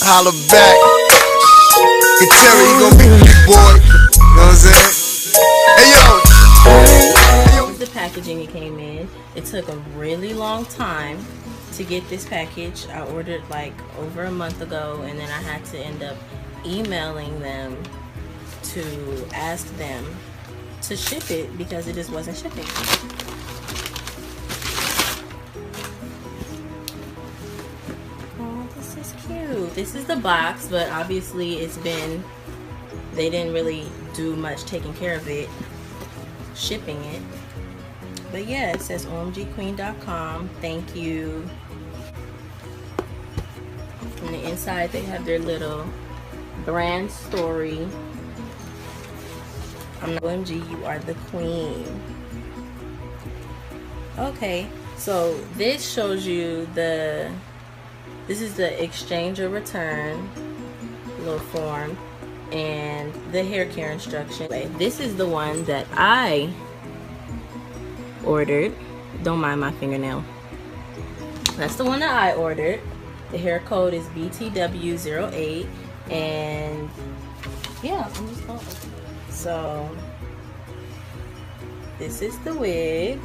holla back. And Terry, you gon' be big boy. You know what I'm saying? Hey yo! This is the packaging it came in. It took a really long time to get this package. I ordered like over a month ago, and then I had to end up emailing them to ask them to ship it because it just wasn't shipping. Oh, this is cute. This is the box, but obviously they didn't really do much taking care of it, shipping it. But yeah, it says omgqueen.com. Thank you. On the inside, they have their little brand story. I'm not OMG, you are the queen. Okay, so this shows you this is the exchange or return little form and the hair care instruction. This is the one that I ordered. Don't mind my fingernail. That's the one that I ordered. The hair code is BTW08, and yeah, I'm just going. So this is the wig.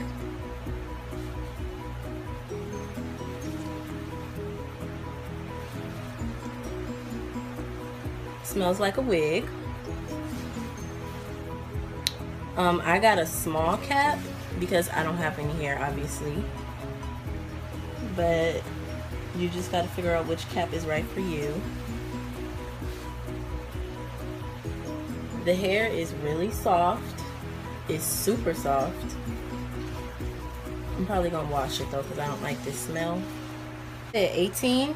Smells like a wig. I got a small cap because I don't have any hair, obviously, but you just got to figure out which cap is right for you. The hair is really soft. It's super soft. I'm probably gonna wash it though because I don't like this smell. 18,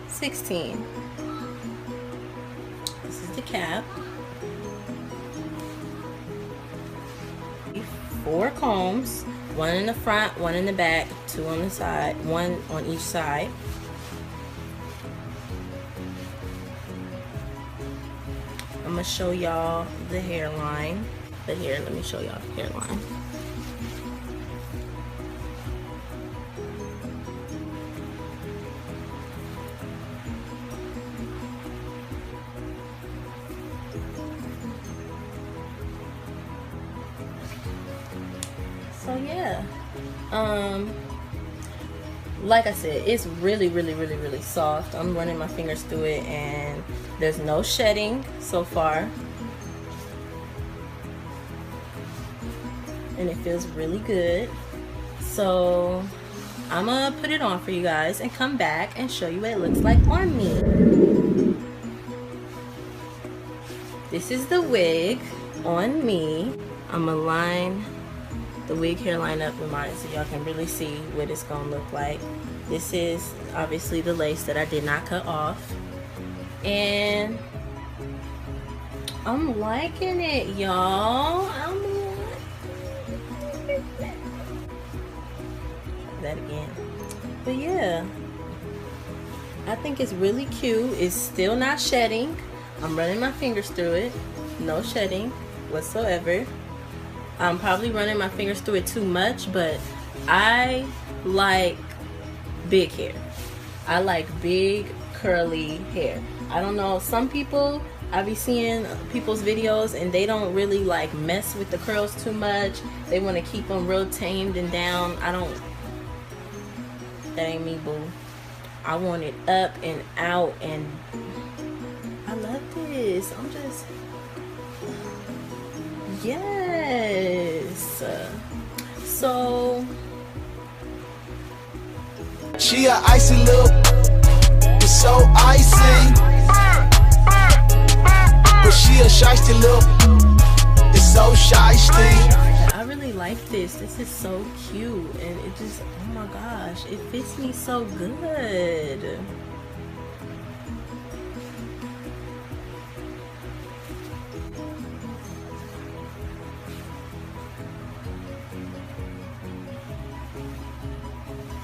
16. This is the cap. 4 combs, 1 in the front, 1 in the back, 2 on the side, 1 on each side. I'm gonna show y'all the hairline. But here, let me show y'all the hairline. So yeah, like I said, it's really soft. I'm running my fingers through it and there's no shedding so far, and it feels really good. So I'm gonna put it on for you guys and come back and show you what it looks like on me. This is the wig on me. I'm gonna line the wig hairline up with mine so y'all can really see what it's gonna look like. This is obviously the lace that I did not cut off, and I'm liking it, y'all. That again. But yeah, I think it's really cute. It's still not shedding. I'm running my fingers through it. No shedding whatsoever. I'm probably running my fingers through it too much, but I like big hair. I like big curly hair. I don't know, some people, I be seeing people's videos and they don't really like mess with the curls too much. They want to keep them real tamed and down. That ain't me, boo. I want it up and out, and I love this. I'm just, yes. So she a icy little, it's so icy. But she a shiesty little, it's so shiesty. I really like this. This is so cute, and it just, oh my gosh, it fits me so good.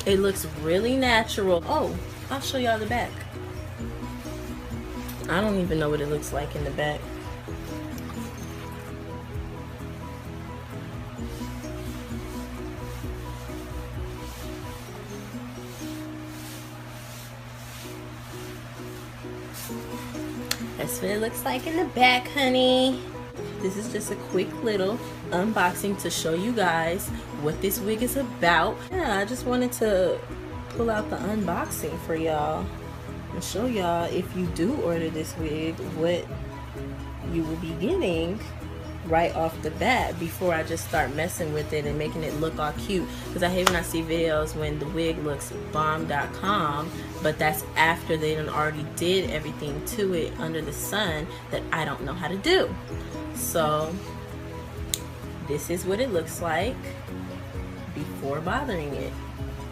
It looks really natural. Oh, I'll show y'all the back. I don't even know what it looks like in the back. That's what it looks like in the back, honey. This is just a quick little unboxing to show you guys what this wig is about. Yeah, I just wanted to pull out the unboxing for y'all and show y'all, if you do order this wig, what you will be getting right off the bat before I just start messing with it and making it look all cute. Because I hate when I see videos when the wig looks bomb.com, but that's after they done already did everything to it under the sun that I don't know how to do. So this is what it looks like before bothering it.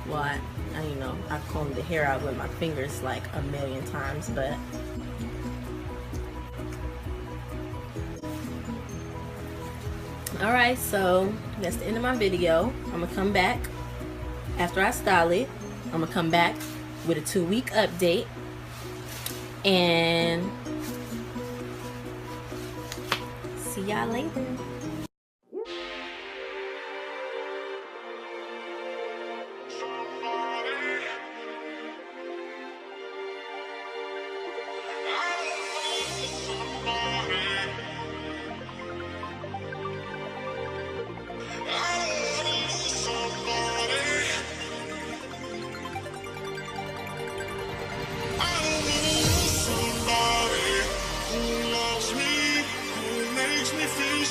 Well, you know, I combed the hair out with my fingers like a million times, but alright, so that's the end of my video. I'm gonna come back after I style it. I'm gonna come back with a 2-week update, and see y'all later.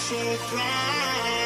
So proud.